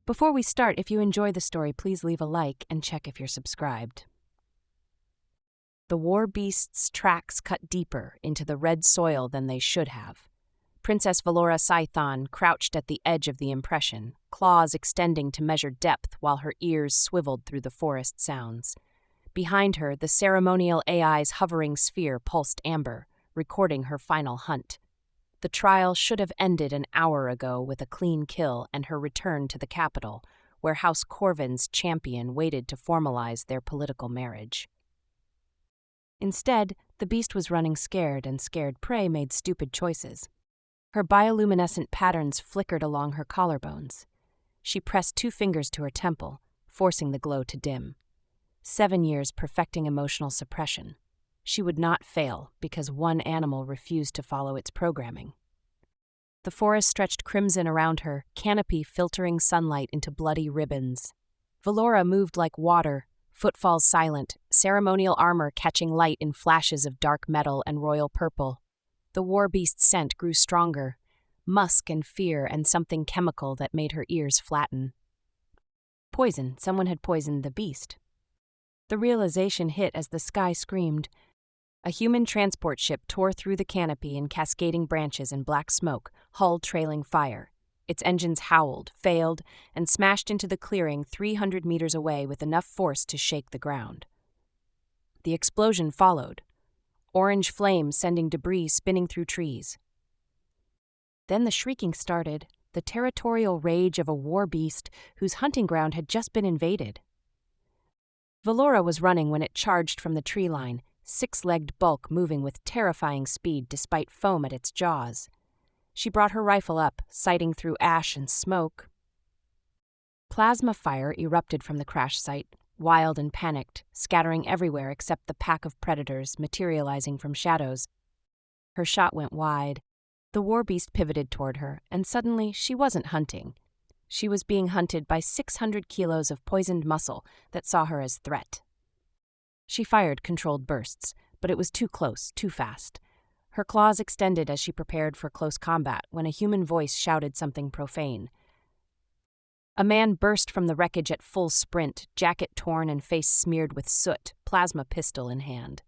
Before we start, if you enjoy the story, please leave a like and check if you're subscribed. The war beast's tracks cut deeper into the red soil than they should have. Princess Valora Scython crouched at the edge of the impression, claws extending to measure depth while her ears swiveled through the forest sounds. Behind her, the ceremonial AI's hovering sphere pulsed amber, recording her final hunt. The trial should have ended an hour ago with a clean kill and her return to the capital, where House Corvin's champion waited to formalize their political marriage. Instead, the beast was running scared, and scared prey made stupid choices. Her bioluminescent patterns flickered along her collarbones. She pressed 2 fingers to her temple, forcing the glow to dim. 7 years perfecting emotional suppression. She would not fail because one animal refused to follow its programming. The forest stretched crimson around her, canopy filtering sunlight into bloody ribbons. Valora moved like water, footfalls silent, ceremonial armor catching light in flashes of dark metal and royal purple. The war beast's scent grew stronger, musk and fear and something chemical that made her ears flatten. Poison. Someone had poisoned the beast. The realization hit as the sky screamed. A human transport ship tore through the canopy in cascading branches and black smoke, hull trailing fire. Its engines howled, failed, and smashed into the clearing 300 meters away with enough force to shake the ground. The explosion followed, orange flames sending debris spinning through trees. Then the shrieking started, the territorial rage of a war beast whose hunting ground had just been invaded. Valora was running when it charged from the tree line, 6-legged bulk moving with terrifying speed despite foam at its jaws. She brought her rifle up, sighting through ash and smoke. Plasma fire erupted from the crash site, wild and panicked, scattering everywhere except the pack of predators materializing from shadows. Her shot went wide. The war beast pivoted toward her, and suddenly she wasn't hunting. She was being hunted by 600 kilos of poisoned muscle that saw her as threat. She fired controlled bursts, but it was too close, too fast. Her claws extended as she prepared for close combat when a human voice shouted something profane. A man burst from the wreckage at full sprint, jacket torn and face smeared with soot, plasma pistol in hand.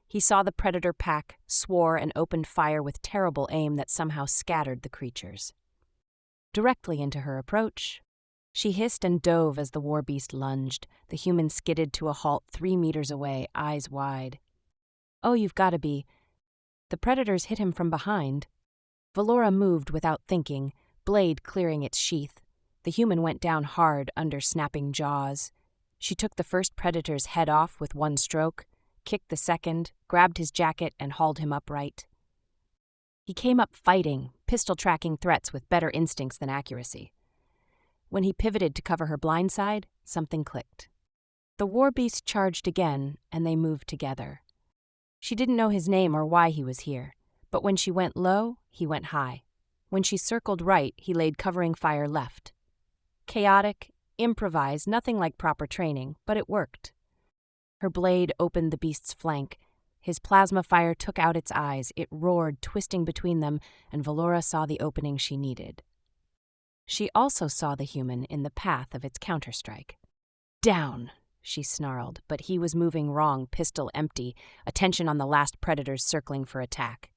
He saw the predator pack, swore, and opened fire with terrible aim that somehow scattered the creatures. Directly into her approach, she hissed and dove as the war beast lunged. The human skidded to a halt 3 meters away, eyes wide. "Oh, you've got to be..." The predators hit him from behind. Valora moved without thinking, blade clearing its sheath. The human went down hard under snapping jaws. She took the first predator's head off with one stroke, kicked the second, grabbed his jacket, and hauled him upright. He came up fighting, pistol tracking threats with better instincts than accuracy. When he pivoted to cover her blind side, something clicked. The war beast charged again, and they moved together. She didn't know his name or why he was here, but when she went low, he went high. When she circled right, he laid covering fire left. Chaotic, improvised, nothing like proper training, but it worked. Her blade opened the beast's flank. His plasma fire took out its eyes. It roared, twisting between them, and Valora saw the opening she needed. She also saw the human in the path of its counterstrike. "Down!" she snarled, but he was moving wrong, pistol empty, attention on the last predators circling for attack.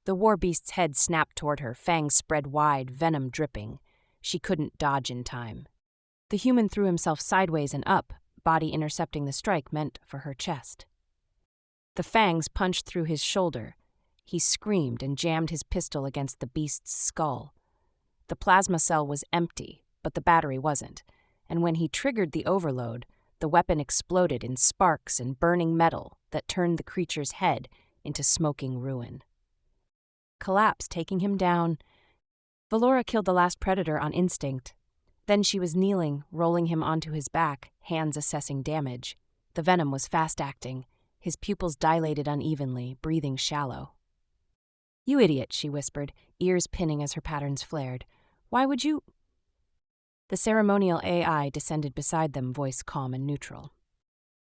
The war beast's head snapped toward her, fangs spread wide, venom dripping. She couldn't dodge in time. The human threw himself sideways and up, body intercepting the strike meant for her chest. The fangs punched through his shoulder. He screamed and jammed his pistol against the beast's skull. The plasma cell was empty, but the battery wasn't, and when he triggered the overload, the weapon exploded in sparks and burning metal that turned the creature's head into smoking ruin. Collapse taking him down. Valora killed the last predator on instinct. Then she was kneeling, rolling him onto his back, hands assessing damage. The venom was fast-acting. His pupils dilated unevenly, breathing shallow. "You idiot," she whispered, ears pinning as her patterns flared. "Why would you—" The ceremonial AI descended beside them, voice calm and neutral.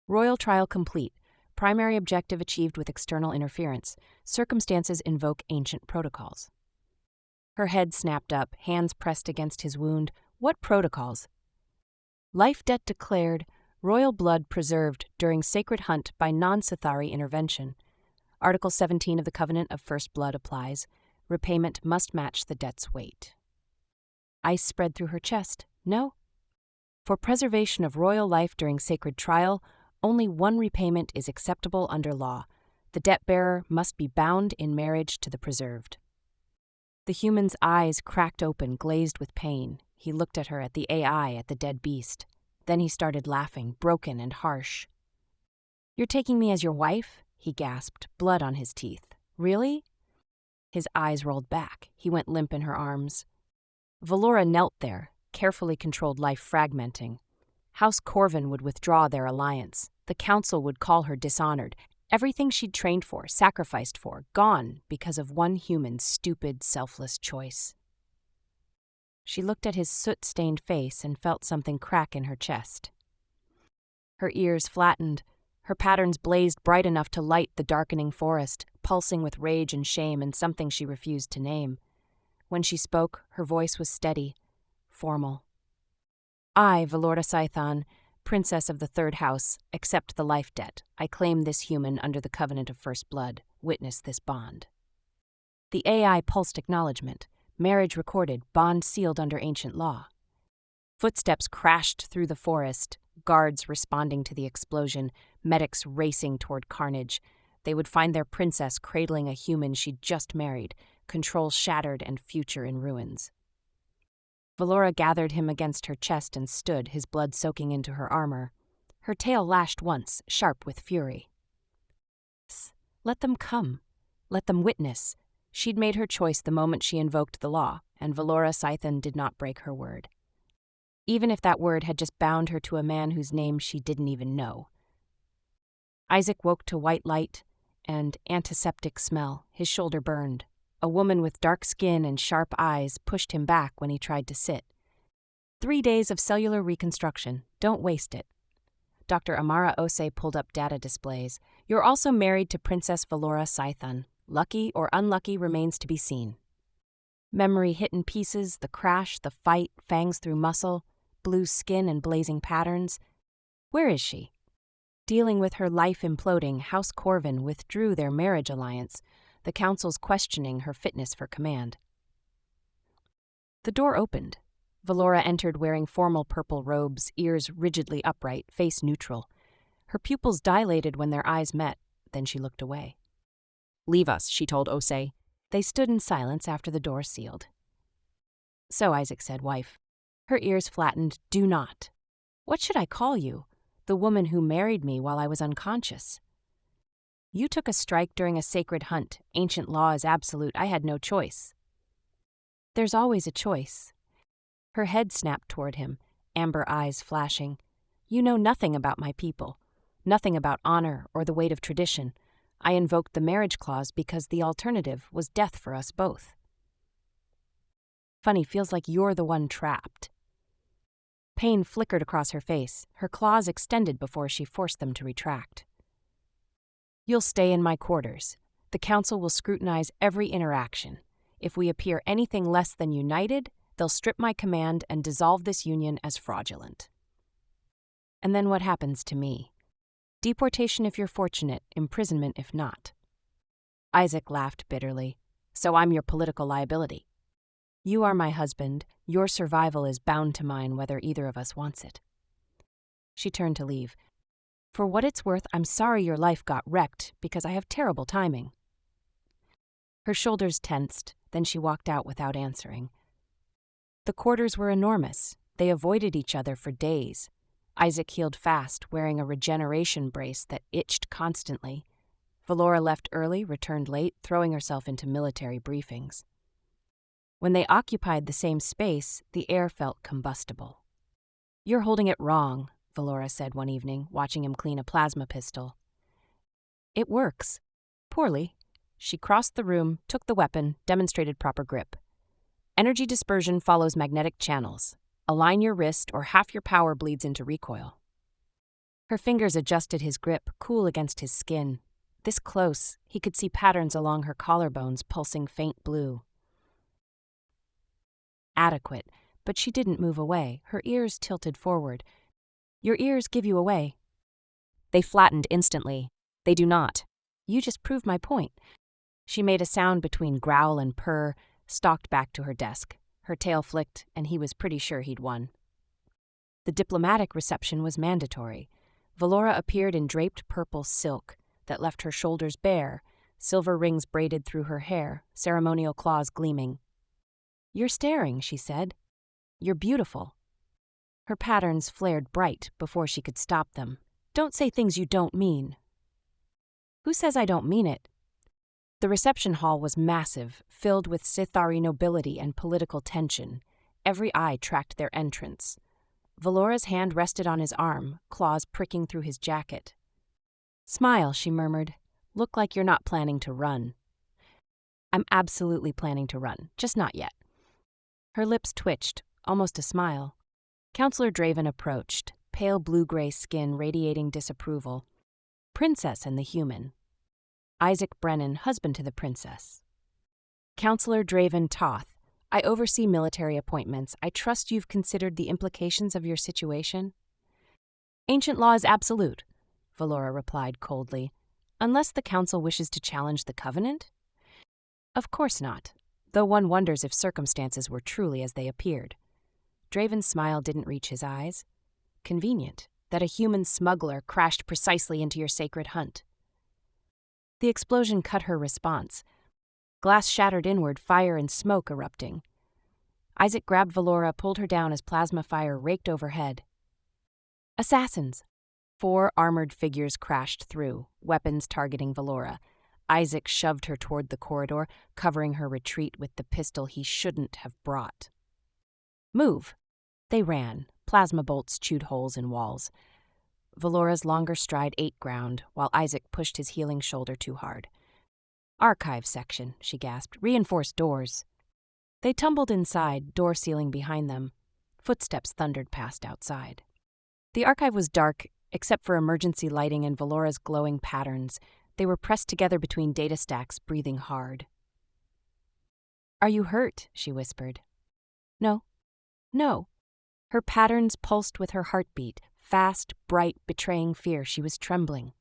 "Royal trial complete. Primary objective achieved with external interference. Circumstances invoke ancient protocols." Her head snapped up, hands pressed against his wound. What protocols? Life debt declared, royal blood preserved during sacred hunt by non-Sithari intervention. Article 17 of the Covenant of First Blood applies. Repayment must match the debt's weight. Ice spread through her chest. No. For preservation of royal life during sacred trial, only one repayment is acceptable under law. The debt-bearer must be bound in marriage to the preserved. The human's eyes cracked open, glazed with pain. He looked at her, at the AI, at the dead beast. Then he started laughing, broken and harsh. "You're taking me as your wife?" he gasped, blood on his teeth. "Really?" His eyes rolled back. He went limp in her arms. Valora knelt there, carefully controlled life fragmenting. House Corvin would withdraw their alliance. The council would call her dishonored. Everything she'd trained for, sacrificed for, gone because of one human's stupid, selfless choice. She looked at his soot-stained face and felt something crack in her chest. Her ears flattened. Her patterns blazed bright enough to light the darkening forest, pulsing with rage and shame and something she refused to name. When she spoke, her voice was steady, formal. "I, Valora Scython, Princess of the Third House, accept the life debt. I claim this human under the Covenant of First Blood. Witness this bond." The AI pulsed acknowledgement. Marriage recorded, bond sealed under ancient law. Footsteps crashed through the forest, guards responding to the explosion, medics racing toward carnage. They would find their princess cradling a human she'd just married, control shattered and future in ruins. Valora gathered him against her chest and stood, his blood soaking into her armor. Her tail lashed once, sharp with fury. Let them come. Let them witness. She'd made her choice the moment she invoked the law, and Valora Scython did not break her word. Even if that word had just bound her to a man whose name she didn't even know. Isaac woke to white light and antiseptic smell. His shoulder burned. A woman with dark skin and sharp eyes pushed him back when he tried to sit. 3 days of cellular reconstruction. Don't waste it. Dr. Amara Ose pulled up data displays. You're also married to Princess Valora Scython. Lucky or unlucky remains to be seen. Memory hit in pieces, the crash, the fight, fangs through muscle, blue skin and blazing patterns. Where is she? Dealing with her life imploding, House Corvin withdrew their marriage alliance, the council's questioning her fitness for command. The door opened. Valora entered wearing formal purple robes, ears rigidly upright, face neutral. Her pupils dilated when their eyes met, then she looked away. "Leave us," she told Ose. They stood in silence after the door sealed. "So," Isaac said, "wife." Her ears flattened. "Do not." "What should I call you? The woman who married me while I was unconscious." "You took a strike during a sacred hunt. Ancient law is absolute. I had no choice." "There's always a choice." Her head snapped toward him, amber eyes flashing. "You know nothing about my people. Nothing about honor or the weight of tradition. I invoked the marriage clause because the alternative was death for us both." "Funny, feels like you're the one trapped." Pain flickered across her face, her claws extended before she forced them to retract. "You'll stay in my quarters. The council will scrutinize every interaction. If we appear anything less than united, they'll strip my command and dissolve this union as fraudulent." "And then what happens to me?" "Deportation if you're fortunate, imprisonment if not." Isaac laughed bitterly. "So I'm your political liability." "You are my husband. Your survival is bound to mine whether either of us wants it." She turned to leave. "For what it's worth, I'm sorry your life got wrecked because I have terrible timing." Her shoulders tensed, then she walked out without answering. The quarters were enormous. They avoided each other for days. Isaac healed fast, wearing a regeneration brace that itched constantly. Valora left early, returned late, throwing herself into military briefings. When they occupied the same space, the air felt combustible. "You're holding it wrong," Valora said one evening, watching him clean a plasma pistol. "It works." "Poorly." She crossed the room, took the weapon, demonstrated proper grip. "Energy dispersion follows magnetic channels. Align your wrist or half your power bleeds into recoil." Her fingers adjusted his grip, cool against his skin. This close, he could see patterns along her collarbones pulsing faint blue. "Adequate. But she didn't move away, her ears tilted forward. Your ears give you away. They flattened instantly. They do not. You just proved my point. She made a sound between growl and purr, stalked back to her desk. Her tail flicked, and he was pretty sure he'd won. The diplomatic reception was mandatory. Valora appeared in draped purple silk that left her shoulders bare, silver rings braided through her hair, ceremonial claws gleaming. You're staring, she said. You're beautiful. Her patterns flared bright before she could stop them. Don't say things you don't mean. Who says I don't mean it? The reception hall was massive, filled with Sithari nobility and political tension. Every eye tracked their entrance. Valora's hand rested on his arm, claws pricking through his jacket. Smile, she murmured. Look like you're not planning to run. I'm absolutely planning to run, just not yet. Her lips twitched, almost a smile. Counselor Draven approached, pale blue-gray skin radiating disapproval. Princess and the human. Isaac Brennan, husband to the princess. Counselor Draven Toth, I oversee military appointments. I trust you've considered the implications of your situation? Ancient law is absolute, Valora replied coldly. Unless the council wishes to challenge the covenant? Of course not, though one wonders if circumstances were truly as they appeared. Draven's smile didn't reach his eyes. Convenient that a human smuggler crashed precisely into your sacred hunt. The explosion cut her response. Glass shattered inward, fire and smoke erupting. Isaac grabbed Valora, pulled her down as plasma fire raked overhead. Assassins! 4 armored figures crashed through, weapons targeting Valora. Isaac shoved her toward the corridor, covering her retreat with the pistol he shouldn't have brought. Move! They ran. Plasma bolts chewed holes in walls. Valora's longer stride ate ground, while Isaac pushed his healing shoulder too hard. Archive section, she gasped. Reinforced doors. They tumbled inside, door sealing behind them. Footsteps thundered past outside. The archive was dark, except for emergency lighting and Valora's glowing patterns. They were pressed together between data stacks, breathing hard. Are you hurt? She whispered. No. No. Her patterns pulsed with her heartbeat, fast, bright, betraying fear. She was trembling.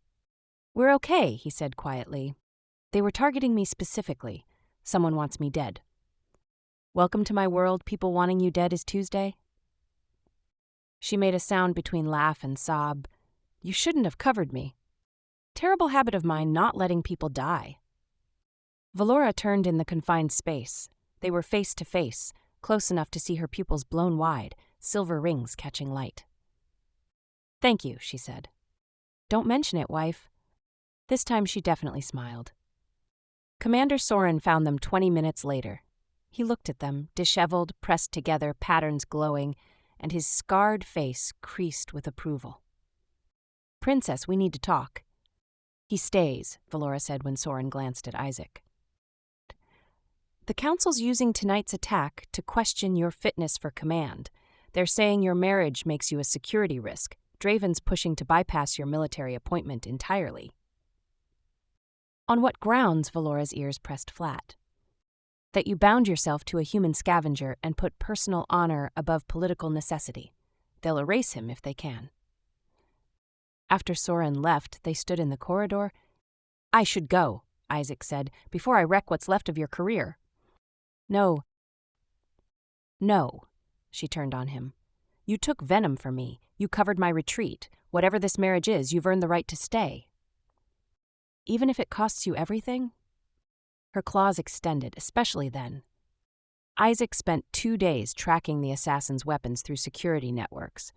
We're okay, he said quietly. They were targeting me specifically. Someone wants me dead. Welcome to my world, people wanting you dead is Tuesday? She made a sound between laugh and sob. You shouldn't have covered me. Terrible habit of mine not letting people die. Valora turned in the confined space. They were face to face, close enough to see her pupils blown wide, silver rings catching light. Thank you, she said. Don't mention it, wife. This time she definitely smiled. Commander Soren found them 20 minutes later. He looked at them, disheveled, pressed together, patterns glowing, and his scarred face creased with approval. Princess, we need to talk. He stays, Valora said when Soren glanced at Isaac. The Council's using tonight's attack to question your fitness for command. They're saying your marriage makes you a security risk. Draven's pushing to bypass your military appointment entirely. On what grounds? Valora's ears pressed flat. That you bound yourself to a human scavenger and put personal honor above political necessity. They'll erase him if they can. After Soren left, they stood in the corridor. I should go, Isaac said, before I wreck what's left of your career. No. No, she turned on him. You took venom from me. You covered my retreat. Whatever this marriage is, you've earned the right to stay. Even if it costs you everything? Her claws extended, especially then. Isaac spent 2 days tracking the assassin's weapons through security networks.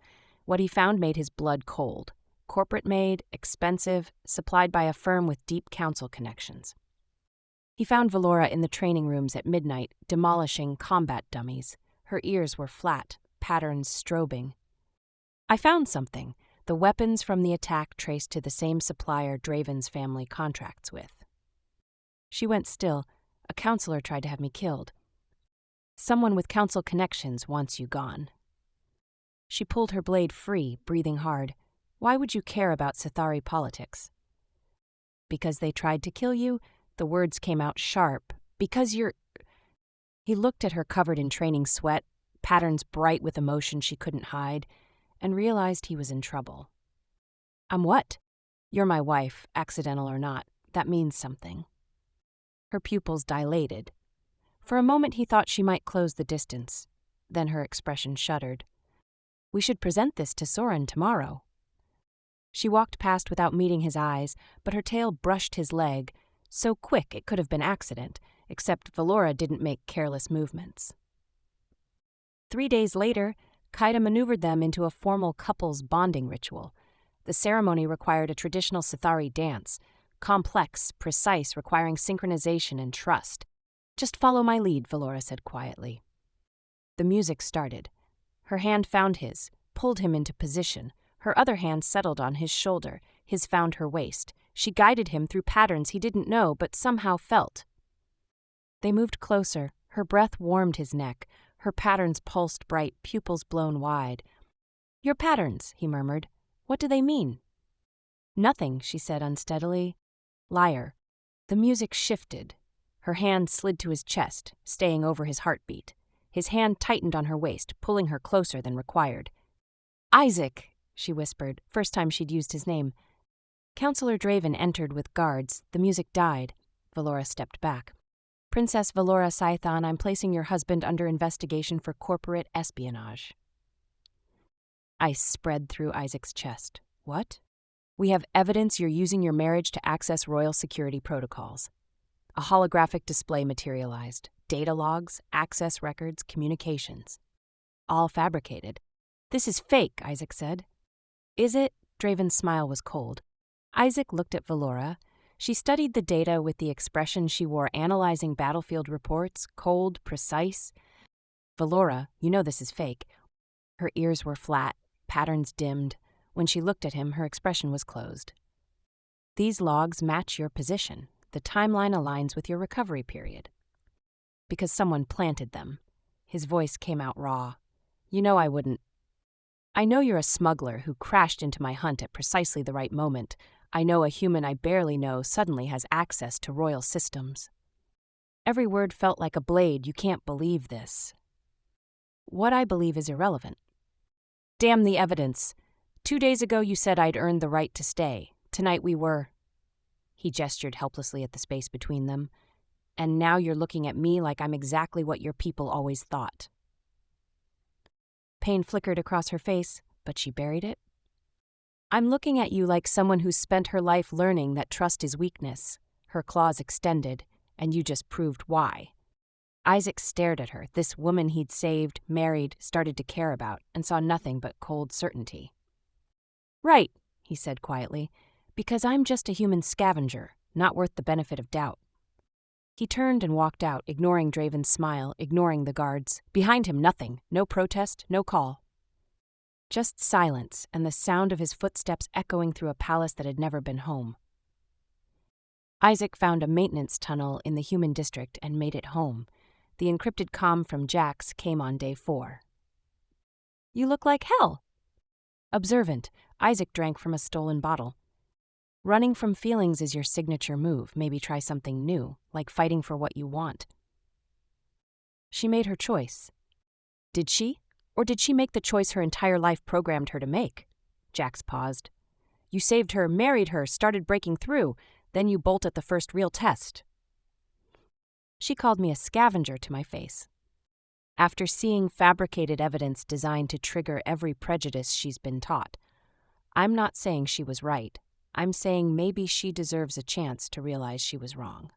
What he found made his blood cold. Corporate-made, expensive, supplied by a firm with deep council connections. He found Valora in the training rooms at midnight, demolishing combat dummies. Her ears were flat, patterns strobing. I found something. The weapons from the attack traced to the same supplier Draven's family contracts with. She went still. A counselor tried to have me killed. Someone with council connections wants you gone. She pulled her blade free, breathing hard. Why would you care about Sithari politics? Because they tried to kill you? The words came out sharp. Because you're... He looked at her covered in training sweat, patterns bright with emotion she couldn't hide, and realized he was in trouble. "I'm what?" "You're my wife, accidental or not. That means something." Her pupils dilated. For a moment he thought she might close the distance. Then her expression shuddered. "We should present this to Soren tomorrow." She walked past without meeting his eyes, but her tail brushed his leg, so quick it could have been accident, except Valora didn't make careless movements. 3 days later, Kaida maneuvered them into a formal couples bonding ritual. The ceremony required a traditional Sithari dance, complex, precise, requiring synchronization and trust. "Just follow my lead," Valora said quietly. The music started. Her hand found his, pulled him into position. Her other hand settled on his shoulder, his found her waist. She guided him through patterns he didn't know but somehow felt. They moved closer. Her breath warmed his neck. Her patterns pulsed bright, pupils blown wide. "Your patterns," he murmured. "What do they mean?" "Nothing," she said unsteadily. "Liar." The music shifted. Her hand slid to his chest, staying over his heartbeat. His hand tightened on her waist, pulling her closer than required. "Isaac," she whispered, first time she'd used his name. Counselor Draven entered with guards. The music died. Valora stepped back. "Princess Valora Scython, I'm placing your husband under investigation for corporate espionage." Ice spread through Isaac's chest. "What?" "We have evidence you're using your marriage to access royal security protocols." A holographic display materialized. Data logs, access records, communications. All fabricated. "This is fake," Isaac said. "Is it?" Draven's smile was cold. Isaac looked at Valora. She studied the data with the expression she wore analyzing battlefield reports, cold, precise. "Valora, you know this is fake." Her ears were flat, patterns dimmed. When she looked at him, her expression was closed. "These logs match your position. The timeline aligns with your recovery period." "Because someone planted them." His voice came out raw. "You know I wouldn't." "I know you're a smuggler who crashed into my hunt at precisely the right moment. I know a human I barely know suddenly has access to royal systems." Every word felt like a blade. "You can't believe this." "What I believe is irrelevant." "Damn the evidence. 2 days ago you said I'd earned the right to stay. Tonight we were—" He gestured helplessly at the space between them. "And now you're looking at me like I'm exactly what your people always thought." Pain flickered across her face, but she buried it. "I'm looking at you like someone who's spent her life learning that trust is weakness." Her claws extended, and you just proved why. Isaac stared at her, this woman he'd saved, married, started to care about, and saw nothing but cold certainty. "Right," he said quietly, "because I'm just a human scavenger, not worth the benefit of doubt." He turned and walked out, ignoring Draven's smile, ignoring the guards. Behind him, nothing. No protest, no call. Just silence and the sound of his footsteps echoing through a palace that had never been home. Isaac found a maintenance tunnel in the human district and made it home. The encrypted comm from Jax came on day 4. "You look like hell." Observant, Isaac drank from a stolen bottle. "Running from feelings is your signature move. Maybe try something new, like fighting for what you want." She made her choice. Did she? Or did she make the choice her entire life programmed her to make? Jax paused. "You saved her, married her, started breaking through. Then you bolt at the first real test." She called me a scavenger to my face. After seeing fabricated evidence designed to trigger every prejudice she's been taught. I'm not saying she was right. I'm saying maybe she deserves a chance to realize she was wrong.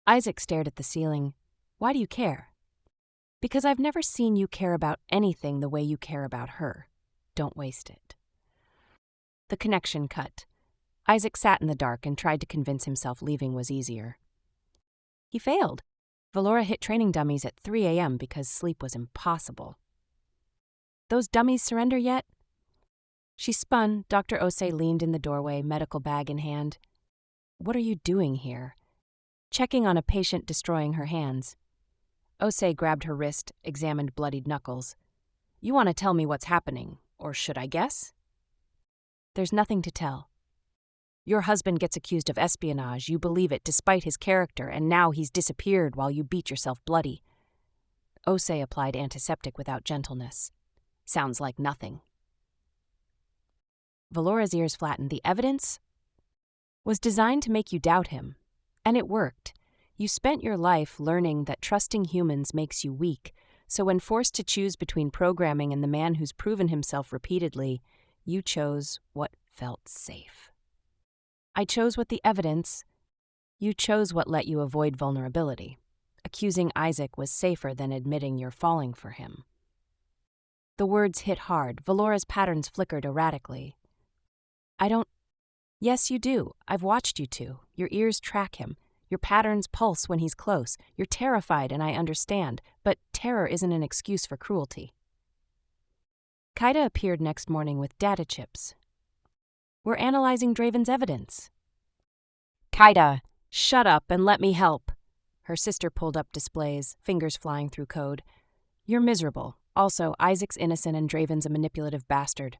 Isaac stared at the ceiling. "Why do you care?" "Because I've never seen you care about anything the way you care about her. Don't waste it." The connection cut. Isaac sat in the dark and tried to convince himself leaving was easier. He failed. Valora hit training dummies at 3 a.m. because sleep was impossible. "Those dummies surrender yet?" She spun. Dr. Osei leaned in the doorway, medical bag in hand. "What are you doing here?" "Checking on a patient destroying her hands." Osei grabbed her wrist, examined bloodied knuckles. "You want to tell me what's happening, or should I guess?" "There's nothing to tell." "Your husband gets accused of espionage. You believe it despite his character, and now he's disappeared while you beat yourself bloody." Osei applied antiseptic without gentleness. Sounds like nothing. Valora's ears flattened. The evidence was designed to make you doubt him. And it worked. You spent your life learning that trusting humans makes you weak, so when forced to choose between programming and the man who's proven himself repeatedly, you chose what felt safe. I chose what the evidence. You chose what let you avoid vulnerability. Accusing Isaac was safer than admitting you're falling for him. The words hit hard. Valora's patterns flickered erratically. I don't. Yes, you do. I've watched you two. Your ears track him. Your patterns pulse when he's close. You're terrified, and I understand, but terror isn't an excuse for cruelty. Kaida appeared next morning with data chips. We're analyzing Draven's evidence. Kaida, shut up and let me help. Her sister pulled up displays, fingers flying through code. You're miserable. Also, Isaac's innocent and Draven's a manipulative bastard.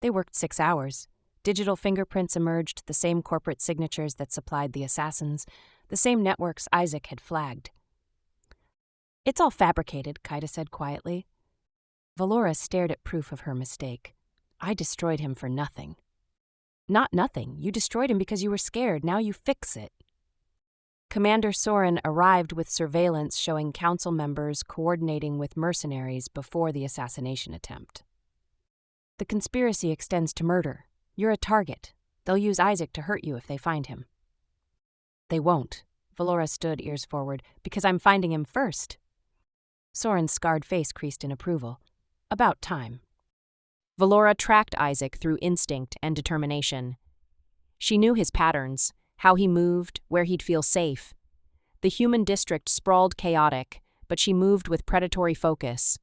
They worked 6 hours. Digital fingerprints emerged, the same corporate signatures that supplied the assassins, the same networks Isaac had flagged. It's all fabricated, Kaida said quietly. Valora stared at proof of her mistake. I destroyed him for nothing. Not nothing. You destroyed him because you were scared. Now you fix it. Commander Soren arrived with surveillance showing council members coordinating with mercenaries before the assassination attempt. The conspiracy extends to murder. You're a target. They'll use Isaac to hurt you if they find him. They won't. Valora stood, ears forward, because I'm finding him first. Soren's scarred face creased in approval. About time. Valora tracked Isaac through instinct and determination. She knew his patterns, how he moved, where he'd feel safe. The human district sprawled chaotic, but she moved with predatory focus.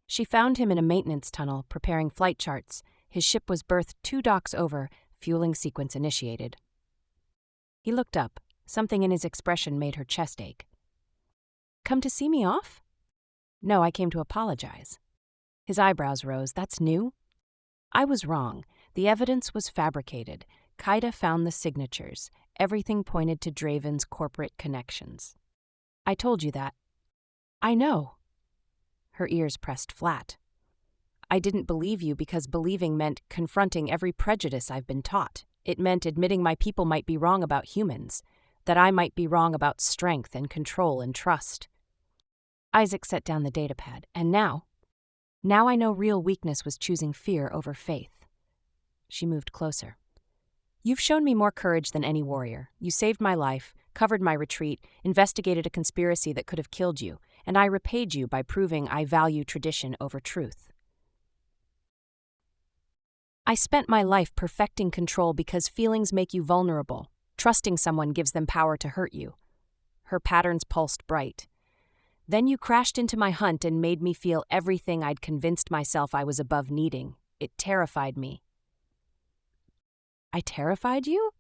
She found him in a maintenance tunnel, preparing flight charts. His ship was berthed 2 docks over, fueling sequence initiated. He looked up. Something in his expression made her chest ache. Come to see me off? No, I came to apologize. His eyebrows rose. That's new? I was wrong. The evidence was fabricated. Kaida found the signatures. Everything pointed to Draven's corporate connections. I told you that. I know. Her ears pressed flat. I didn't believe you because believing meant confronting every prejudice I've been taught. It meant admitting my people might be wrong about humans, that I might be wrong about strength and control and trust. Isaac set down the datapad, and now I know real weakness was choosing fear over faith. She moved closer. You've shown me more courage than any warrior. You saved my life, covered my retreat, investigated a conspiracy that could have killed you, and I repaid you by proving I value tradition over truth. I spent my life perfecting control because feelings make you vulnerable. Trusting someone gives them power to hurt you. Her patterns pulsed bright. Then you crashed into my hunt and made me feel everything I'd convinced myself I was above needing. It terrified me. I terrified you?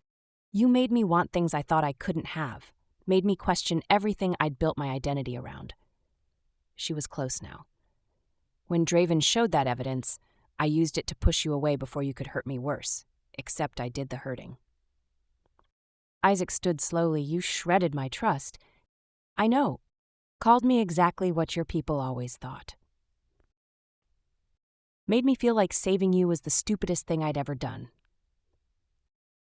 You made me want things I thought I couldn't have. Made me question everything I'd built my identity around. She was close now. When Draven showed that evidence, I used it to push you away before you could hurt me worse. Except I did the hurting. Isaac stood slowly. You shredded my trust. I know. Called me exactly what your people always thought. Made me feel like saving you was the stupidest thing I'd ever done.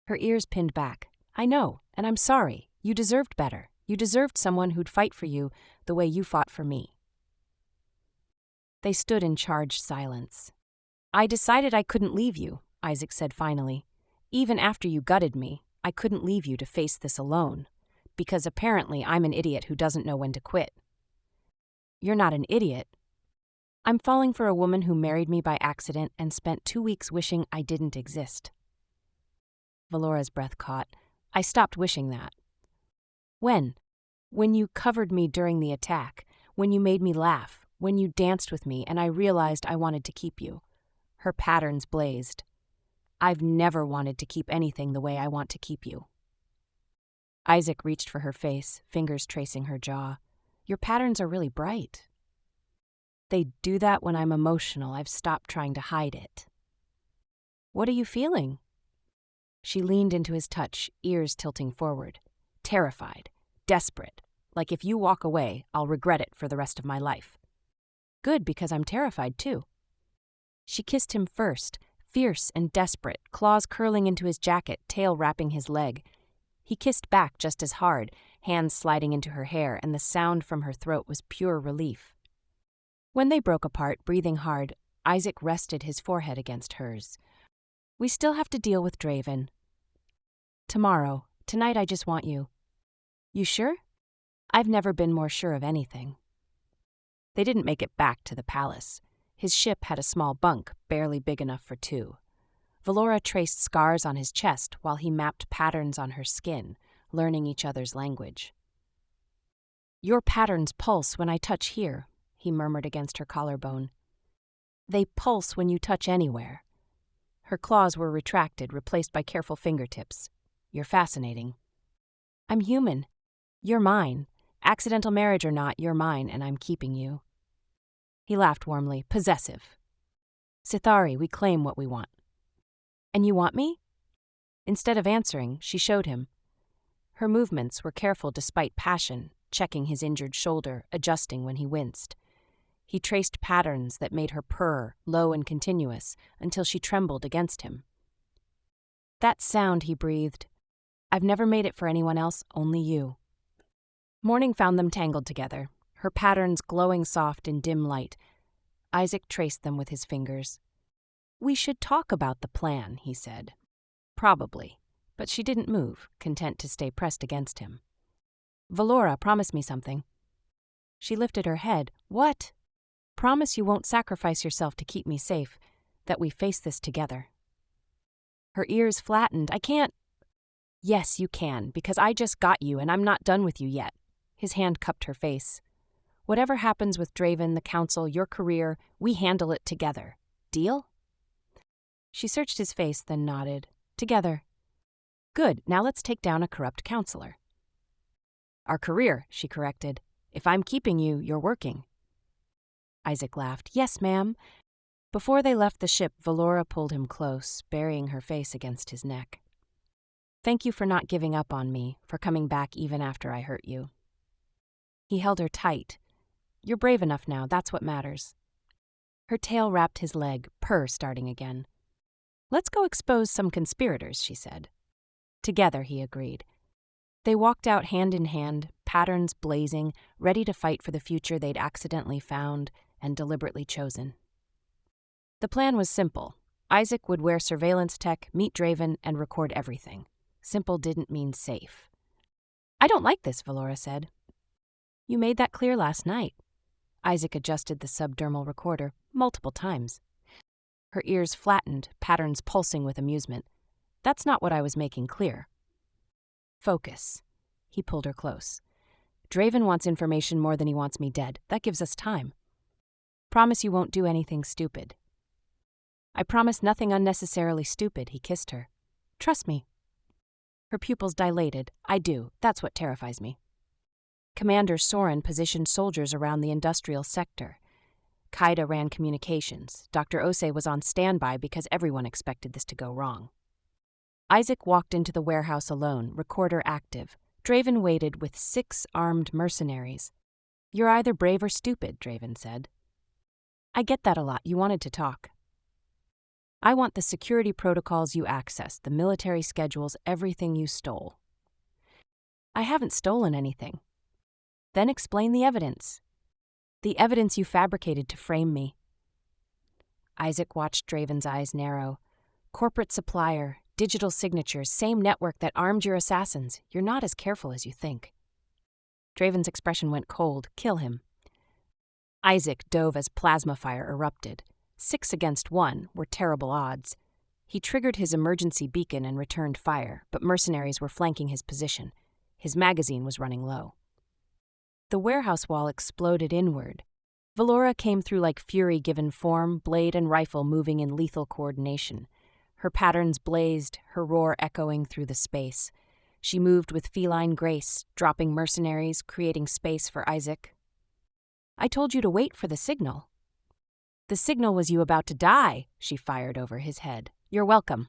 Her ears pinned back. I know, and I'm sorry. You deserved better. You deserved someone who'd fight for you the way you fought for me. They stood in charged silence. I decided I couldn't leave you, Isaac said finally. Even after you gutted me, I couldn't leave you to face this alone. Because apparently I'm an idiot who doesn't know when to quit. You're not an idiot. I'm falling for a woman who married me by accident and spent 2 weeks wishing I didn't exist. Valora's breath caught. I stopped wishing that. When? When you covered me during the attack, when you made me laugh, when you danced with me and I realized I wanted to keep you. Her patterns blazed. I've never wanted to keep anything the way I want to keep you. Isaac reached for her face, fingers tracing her jaw. Your patterns are really bright. They do that when I'm emotional. I've stopped trying to hide it. What are you feeling? She leaned into his touch, ears tilting forward. Terrified, desperate, Like if you walk away, I'll regret it for the rest of my life. Good, because I'm terrified too. She kissed him first, fierce and desperate, claws curling into his jacket, tail wrapping his leg. He kissed back just as hard, hands sliding into her hair, and the sound from her throat was pure relief. When they broke apart, breathing hard, Isaac rested his forehead against hers. We still have to deal with Draven. Tomorrow. Tonight I just want you. You sure? I've never been more sure of anything. They didn't make it back to the palace. His ship had a small bunk, barely big enough for two. Valora traced scars on his chest while he mapped patterns on her skin, learning each other's language. Your patterns pulse when I touch here, he murmured against her collarbone. They pulse when you touch anywhere. Her claws were retracted, replaced by careful fingertips. You're fascinating. I'm human. You're mine. Accidental marriage or not, you're mine, and I'm keeping you. He laughed warmly, possessive. Sithari, we claim what we want. And you want me? Instead of answering, she showed him. Her movements were careful despite passion, checking his injured shoulder, adjusting when he winced. He traced patterns that made her purr, low and continuous, until she trembled against him. That sound, he breathed. I've never made it for anyone else, only you. Morning found them tangled together, her patterns glowing soft in dim light. Isaac traced them with his fingers. We should talk about the plan, he said. Probably, but she didn't move, content to stay pressed against him. Valora, promise me something. She lifted her head. What? Promise you won't sacrifice yourself to keep me safe, that we face this together. Her ears flattened. I can't. Yes, you can, because I just got you and I'm not done with you yet. His hand cupped her face. Whatever happens with Draven, the council, your career, we handle it together. Deal? She searched his face, then nodded. Together. Good, now let's take down a corrupt counselor. Our career, she corrected. If I'm keeping you, you're working. Isaac laughed. Yes, ma'am. Before they left the ship, Valora pulled him close, burying her face against his neck. Thank you for not giving up on me, for coming back even after I hurt you. He held her tight. You're brave enough now, that's what matters. Her tail wrapped his leg, purr starting again. Let's go expose some conspirators, she said. Together, he agreed. They walked out hand in hand, patterns blazing, ready to fight for the future they'd accidentally found and deliberately chosen. The plan was simple. Isaac would wear surveillance tech, meet Draven, and record everything. Simple didn't mean safe. I don't like this, Valora said. You made that clear last night. Isaac adjusted the subdermal recorder multiple times. Her ears flattened, patterns pulsing with amusement. That's not what I was making clear. Focus. He pulled her close. Draven wants information more than he wants me dead. That gives us time. Promise you won't do anything stupid. I promise nothing unnecessarily stupid, he kissed her. Trust me. Her pupils dilated. I do. That's what terrifies me. Commander Soren positioned soldiers around the industrial sector. Kaida ran communications. Dr. Ose was on standby because everyone expected this to go wrong. Isaac walked into the warehouse alone, recorder active. Draven waited with 6 armed mercenaries. You're either brave or stupid, Draven said. I get that a lot. You wanted to talk. I want the security protocols you accessed, the military schedules, everything you stole. I haven't stolen anything. Then explain the evidence. The evidence you fabricated to frame me. Isaac watched Draven's eyes narrow. Corporate supplier, digital signatures, same network that armed your assassins. You're not as careful as you think. Draven's expression went cold. Kill him. Isaac dove as plasma fire erupted. 6 against 1 were terrible odds. He triggered his emergency beacon and returned fire, but mercenaries were flanking his position. His magazine was running low. The warehouse wall exploded inward. Valora came through like fury given form, blade and rifle moving in lethal coordination. Her patterns blazed, her roar echoing through the space. She moved with feline grace, dropping mercenaries, creating space for Isaac. I told you to wait for the signal. The signal was you about to die, she fired over his head. You're welcome.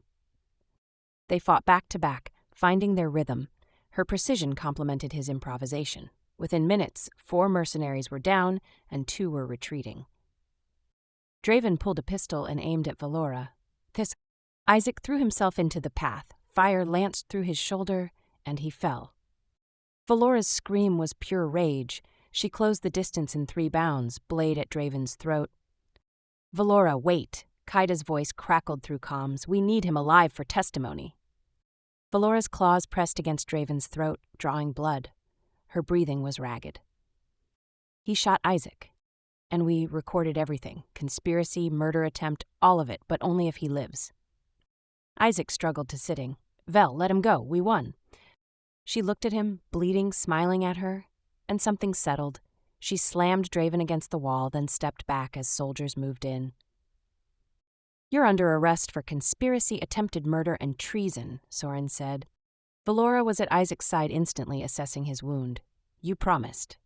They fought back to back, finding their rhythm. Her precision complemented his improvisation. Within minutes, 4 mercenaries were down and 2 were retreating. Draven pulled a pistol and aimed at Valora. Isaac threw himself into the path. Fire lanced through his shoulder, and he fell. Valora's scream was pure rage. She closed the distance in 3 bounds, blade at Draven's throat. "Valora, wait!" Kaida's voice crackled through comms. "We need him alive for testimony." Valora's claws pressed against Draven's throat, drawing blood. Her breathing was ragged. "He shot Isaac, and we recorded everything. Conspiracy, murder attempt, all of it, but only if he lives." Isaac struggled to sitting. "Vel, let him go. We won." She looked at him, bleeding, smiling at her, and something settled. She slammed Draven against the wall, then stepped back as soldiers moved in. "You're under arrest for conspiracy, attempted murder, and treason," Soren said. Valora was at Isaac's side instantly, assessing his wound. "You promised."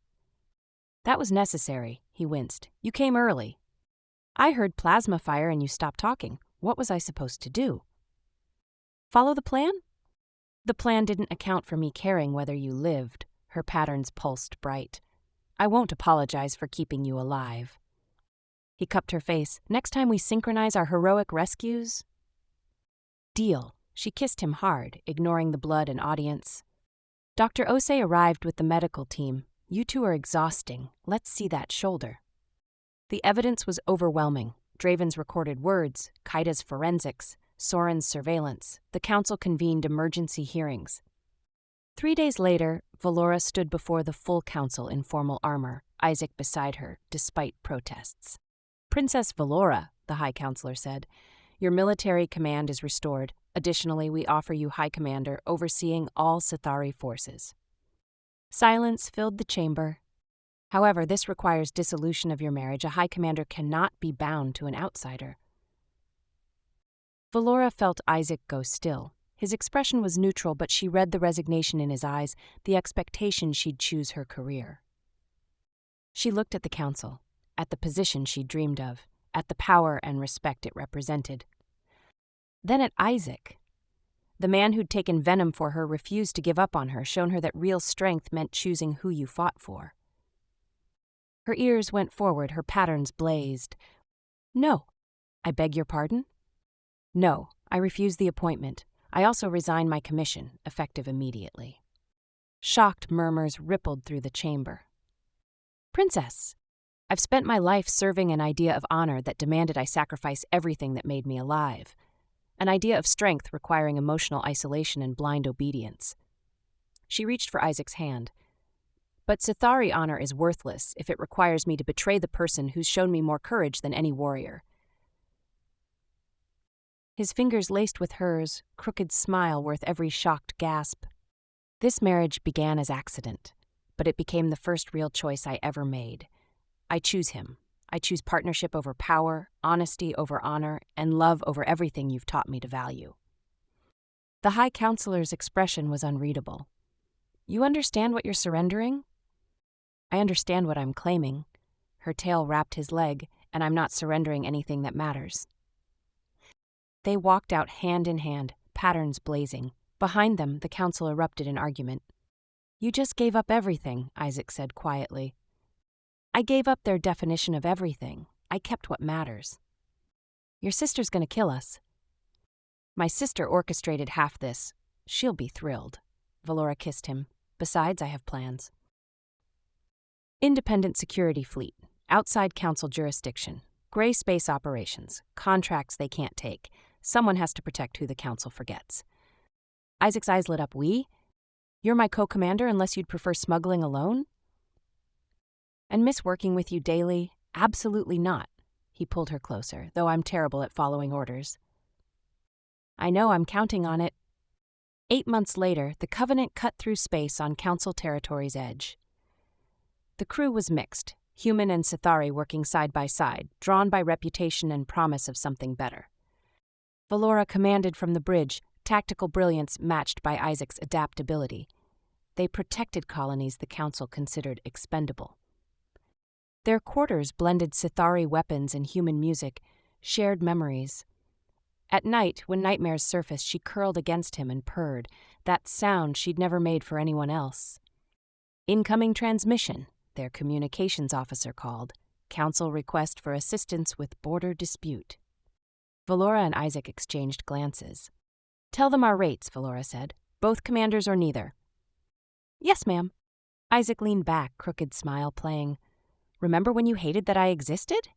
"That was necessary," he winced. "You came early. I heard plasma fire and you stopped talking. What was I supposed to do? Follow the plan?" "The plan didn't account for me caring whether you lived." Her patterns pulsed bright. "I won't apologize for keeping you alive." He cupped her face. "Next time we synchronize our heroic rescues?" "Deal." She kissed him hard, ignoring the blood and audience. Dr. Osei arrived with the medical team. "You two are exhausting. Let's see that shoulder." The evidence was overwhelming. Draven's recorded words, Kaida's forensics, Soren's surveillance. The council convened emergency hearings. 3 days later, Valora stood before the full council in formal armor, Isaac beside her, despite protests. "Princess Valora," the High Counselor said, "your military command is restored. Additionally, we offer you High Commander overseeing all Sithari forces." Silence filled the chamber. "However, this requires dissolution of your marriage. A High Commander cannot be bound to an outsider." Valora felt Isaac go still. His expression was neutral, but she read the resignation in his eyes, the expectation she'd choose her career. She looked at the council, at the position she dreamed of, at the power and respect it represented. Then at Isaac. The man who'd taken venom for her refused to give up on her, shown her that real strength meant choosing who you fought for. Her ears went forward, her patterns blazed. "No." "I beg your pardon?" "No, I refuse the appointment. I also resign my commission, effective immediately." Shocked murmurs rippled through the chamber. "Princess, I've spent my life serving an idea of honor that demanded I sacrifice everything that made me alive. An idea of strength requiring emotional isolation and blind obedience." She reached for Isaac's hand. "But Sithari honor is worthless if it requires me to betray the person who's shown me more courage than any warrior." His fingers laced with hers, crooked smile worth every shocked gasp. "This marriage began as accident, but it became the first real choice I ever made. I choose him. I choose partnership over power, honesty over honor, and love over everything you've taught me to value." The High Counselor's expression was unreadable. "You understand what you're surrendering?" "I understand what I'm claiming." Her tail wrapped his leg, "and I'm not surrendering anything that matters." They walked out hand in hand, patterns blazing. Behind them, the council erupted in argument. "You just gave up everything," Isaac said quietly. "I gave up their definition of everything. I kept what matters." "Your sister's gonna kill us." "My sister orchestrated half this. She'll be thrilled." Valora kissed him. "Besides, I have plans." Independent security fleet, outside council jurisdiction, gray space operations, contracts they can't take. Someone has to protect who the council forgets. Isaac's eyes lit up. "We? You're my co-commander unless you'd prefer smuggling alone?" "And miss working with you daily? Absolutely not." He pulled her closer, "though I'm terrible at following orders." "I know, I'm counting on it." 8 months later, the Covenant cut through space on Council territory's edge. The crew was mixed, human and Sithari working side by side, drawn by reputation and promise of something better. Valora commanded from the bridge, tactical brilliance matched by Isaac's adaptability. They protected colonies the Council considered expendable. Their quarters blended Sithari weapons and human music, shared memories. At night, when nightmares surfaced, she curled against him and purred, that sound she'd never made for anyone else. Incoming transmission, their communications officer called. Council request for assistance with border dispute. Valora and Isaac exchanged glances. Tell them our rates, Valora said. Both commanders or neither. Yes, ma'am. Isaac leaned back, crooked smile playing. Remember when you hated that I existed?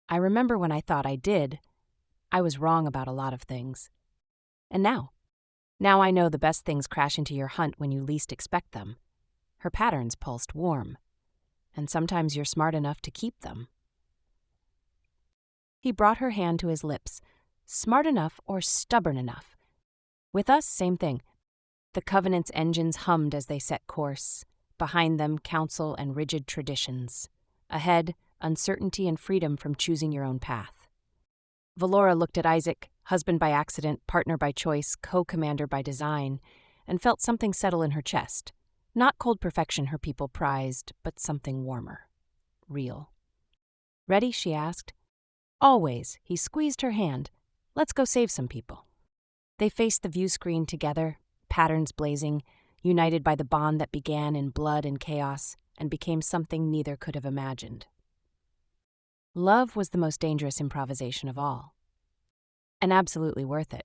I remember when I thought I did. I was wrong about a lot of things. And now? Now I know the best things crash into your hunt when you least expect them. Her patterns pulsed warm. And sometimes you're smart enough to keep them. He brought her hand to his lips. Smart enough or stubborn enough. With us, same thing. The Covenant's engines hummed as they set course. Behind them, counsel and rigid traditions. Ahead, uncertainty and freedom from choosing your own path. Valora looked at Isaac, husband by accident, partner by choice, co-commander by design, and felt something settle in her chest. Not cold perfection her people prized, but something warmer. Real. Ready? She asked. Always. He squeezed her hand. Let's go save some people. They faced the view screen together, patterns blazing, united by the bond that began in blood and chaos and became something neither could have imagined. Love was the most dangerous improvisation of all. And absolutely worth it.